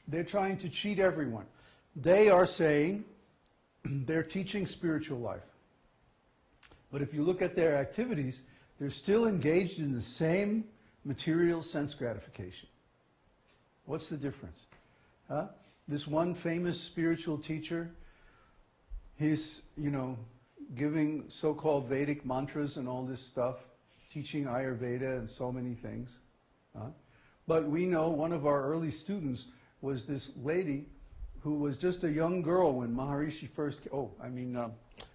They're trying to cheat everyone. They are saying they're teaching spiritual life. But if you look at their activities, they're still engaged in the same material sense gratification. What's the difference? Huh? This one famous spiritual teacher, he's, giving so-called Vedic mantras and all this stuff, teaching Ayurveda and so many things. But we know one of our early students was this lady who was just a young girl when Maharishi first,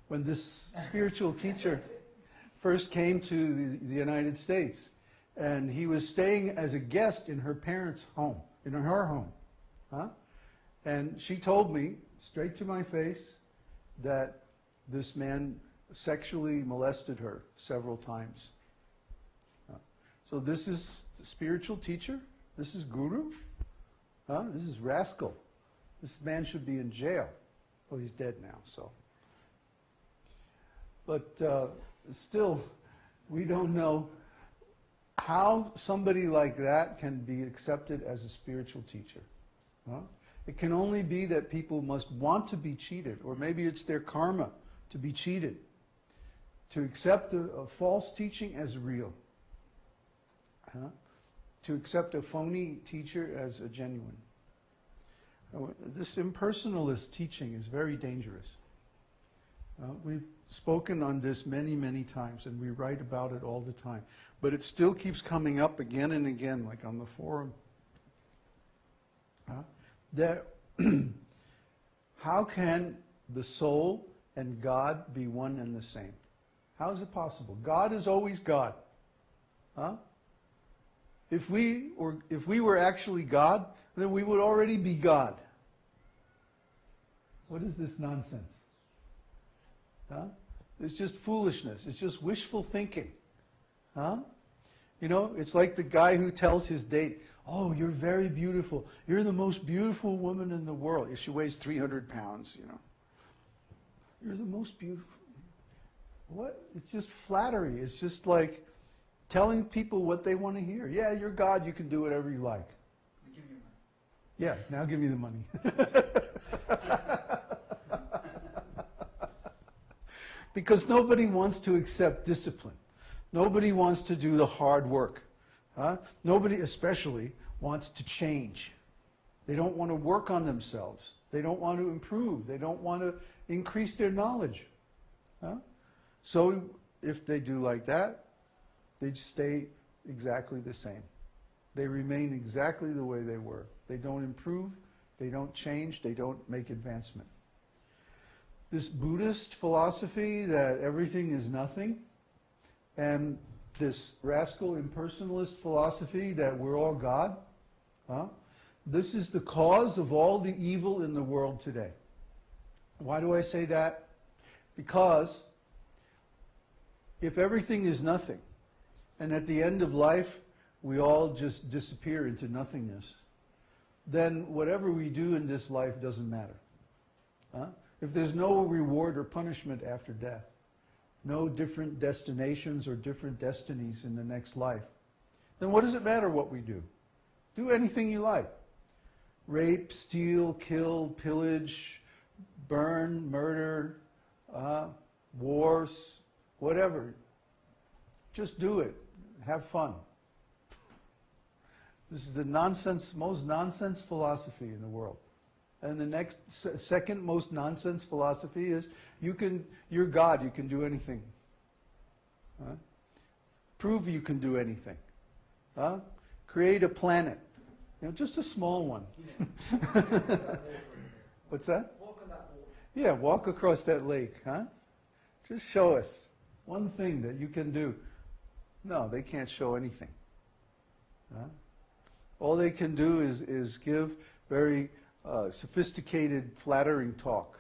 when this spiritual teacher first came to the United States. And he was staying as a guest in her parents' home, in her home. And she told me, straight to my face, that this man sexually molested her several times. So this is the spiritual teacher? This is guru? This is rascal. This man should be in jail. Well, he's dead now, so. But still, we don't know how somebody like that can be accepted as a spiritual teacher. It can only be that people must want to be cheated, or maybe it's their karma to be cheated, to accept a false teaching as real, to accept a phony teacher as a genuine. This impersonalist teaching is very dangerous. We've spoken on this many, many times, and we write about it all the time. But it still keeps coming up again and again, like on the forum. How can the soul and God be one and the same? How is it possible? God is always God. If we were actually God, then we would already be God. What is this nonsense? It's just foolishness. It's just wishful thinking. It's like the guy who tells his date, "Oh, you're very beautiful. You're the most beautiful woman in the world." She weighs 300 pounds, You're the most beautiful. What? It's just flattery. It's just like telling people what they want to hear. Yeah, you're God. You can do whatever you like. Give me your money. Yeah, now give me the money. Because nobody wants to accept discipline. Nobody wants to do the hard work. Nobody especially wants to change. They don't want to work on themselves. They don't want to improve. They don't want to increase their knowledge. So if they do like that, they stay exactly the same. They remain exactly the way they were. They don't improve. They don't change. They don't make advancement. This Buddhist philosophy that everything is nothing, and this rascal impersonalist philosophy that we're all God, this is the cause of all the evil in the world today. Why do I say that? Because if everything is nothing, and at the end of life we all just disappear into nothingness, then whatever we do in this life doesn't matter. If there's no reward or punishment after death, no different destinations or different destinies in the next life, then what does it matter what we do? Do anything you like. Rape, steal, kill, pillage, burn, murder, wars, whatever. Just do it. Have fun. This is the most nonsense philosophy in the world. And the next, second most nonsense philosophy is you're God, you can do anything. Prove you can do anything. Create a planet. Just a small one. What's that? Walk on that water. Yeah, walk across that lake. Just show us one thing that you can do. No, they can't show anything. All they can do is give very sophisticated, flattering talk.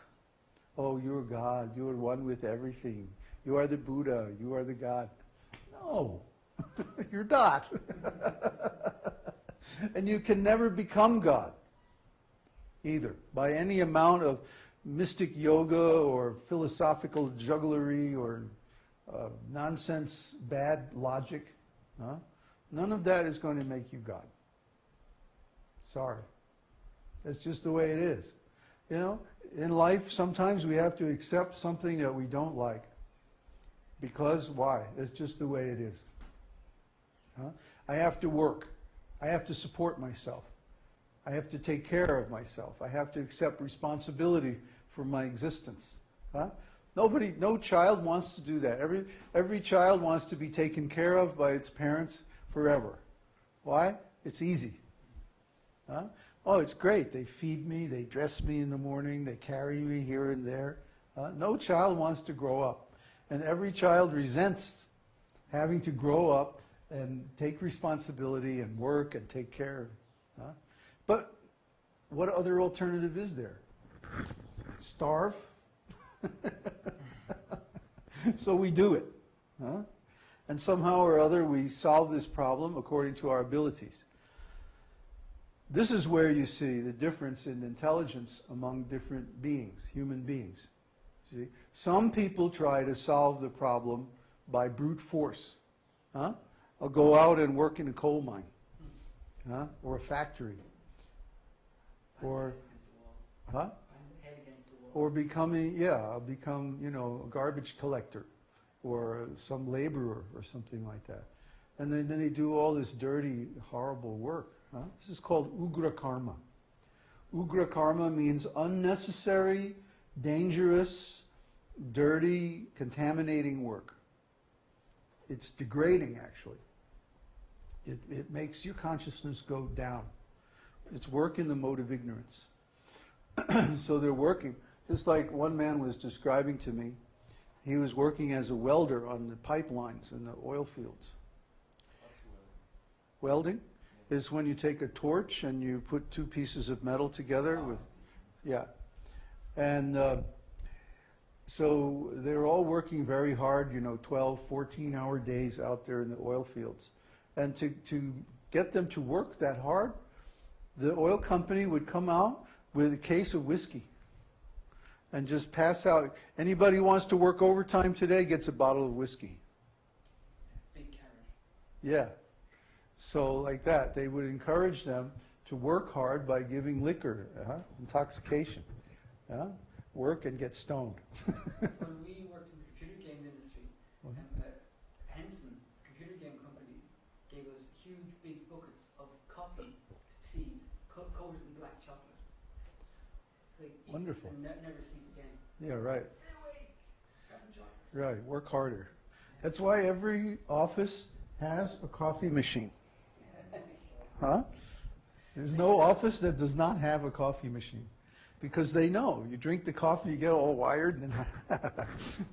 Oh, you're God. You are one with everything. You are the Buddha. You are the God. No, you're not. And you can never become God either by any amount of mystic yoga or philosophical jugglery or nonsense, bad logic. None of that is going to make you God. Sorry. That's just the way it is. You know, in life, sometimes we have to accept something that we don't like. Because, why? It's just the way it is. I have to work. I have to support myself. I have to take care of myself. I have to accept responsibility for my existence. No child wants to do that. Every child wants to be taken care of by its parents forever. Why? It's easy. Oh, it's great. They feed me, they dress me in the morning, they carry me here and there. No child wants to grow up. And every child resents having to grow up and take responsibility and work and take care. But what other alternative is there? Starve? So we do it. And somehow or other we solve this problem according to our abilities. This is where you see the difference in intelligence among different beings, human beings. See? Some people try to solve the problem by brute force. I'll go out and work in a coal mine, or a factory, or, or becoming, I'll become, a garbage collector, or some laborer, or something like that. And then they do all this dirty, horrible work. This is called ugra karma. Ugra karma means unnecessary, dangerous, dirty, contaminating work. It's degrading, actually. It makes your consciousness go down. It's work in the mode of ignorance. So they're working. Just like one man was describing to me, he was working as a welder on the pipelines in the oil fields. Welding is when you take a torch and you put two pieces of metal together with, And so they're all working very hard, 12, 14-hour days out there in the oil fields. And to get them to work that hard, the oil company would come out with a case of whiskey and just pass out. Anybody who wants to work overtime today gets a bottle of whiskey. Big carrot. Yeah. So like that, they would encourage them to work hard by giving liquor, intoxication. Work and get stoned. When we worked in the computer game industry, Henson, the computer game company, gave us huge big buckets of coffee seeds coated in black chocolate. So eat Wonderful. this and never sleep again. Yeah, right. Stay awake. Have some chocolate. Right, work harder. That's why every office has a coffee machine. There's no office that does not have a coffee machine. Because they know, you drink the coffee, you get all wired, and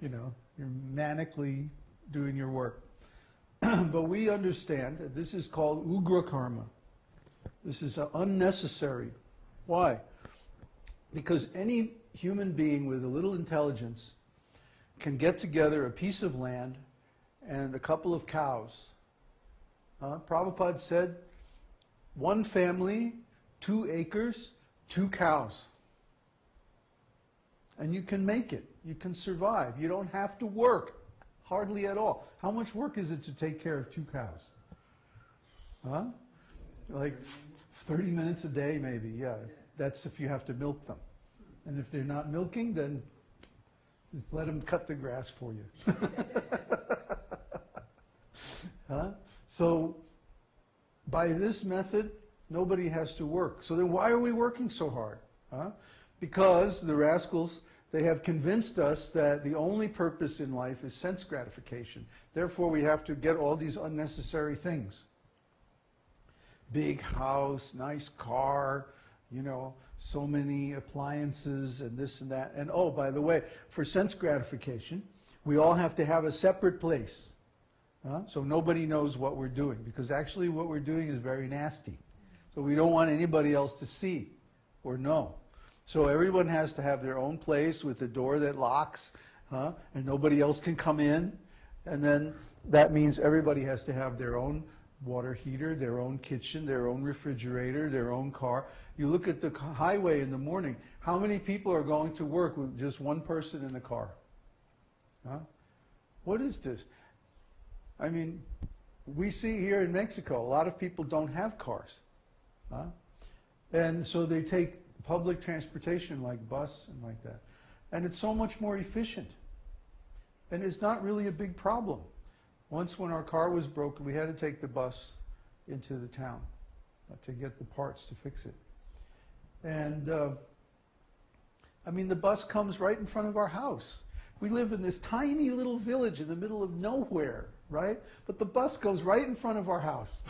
you're manically doing your work. But we understand that this is called ugra karma. This is unnecessary. Why? Because any human being with a little intelligence can get together a piece of land and a couple of cows. Prabhupada said, one family, 2 acres, 2 cows. And you can make it. You can survive. You don't have to work, hardly at all. How much work is it to take care of 2 cows? Like 30 minutes a day, maybe, yeah. That's if you have to milk them. And if they're not milking, then just let them cut the grass for you. So, by this method, nobody has to work. So then why are we working so hard? Because the rascals, they have convinced us that the only purpose in life is sense gratification. Therefore, we have to get all these unnecessary things. Big house, nice car, so many appliances and this and that. And oh, by the way, for sense gratification, we all have to have a separate place. So nobody knows what we're doing, because actually what we're doing is very nasty. So we don't want anybody else to see or know. So everyone has to have their own place with a door that locks, and nobody else can come in. And then that means everybody has to have their own water heater, their own kitchen, their own refrigerator, their own car. You look at the highway in the morning, how many people are going to work with just one person in the car? What is this? I mean, we see here in Mexico, a lot of people don't have cars. And so they take public transportation like bus and like that. And it's so much more efficient. And it's not really a big problem. Once when our car was broken, we had to take the bus into the town to get the parts to fix it. And I mean, the bus comes right in front of our house. We live in this tiny little village in the middle of nowhere, right? But the bus goes right in front of our house.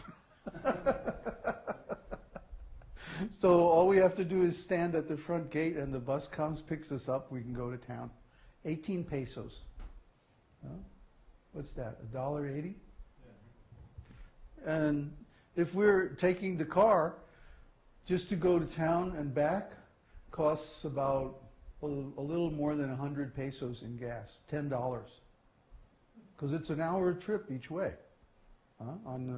So all we have to do is stand at the front gate and the bus comes, picks us up, we can go to town. 18 pesos. What's that, $1.80? Yeah. And if we're taking the car, just to go to town and back, costs about a little more than 100 pesos in gas, $10. Because it's an hour trip each way on the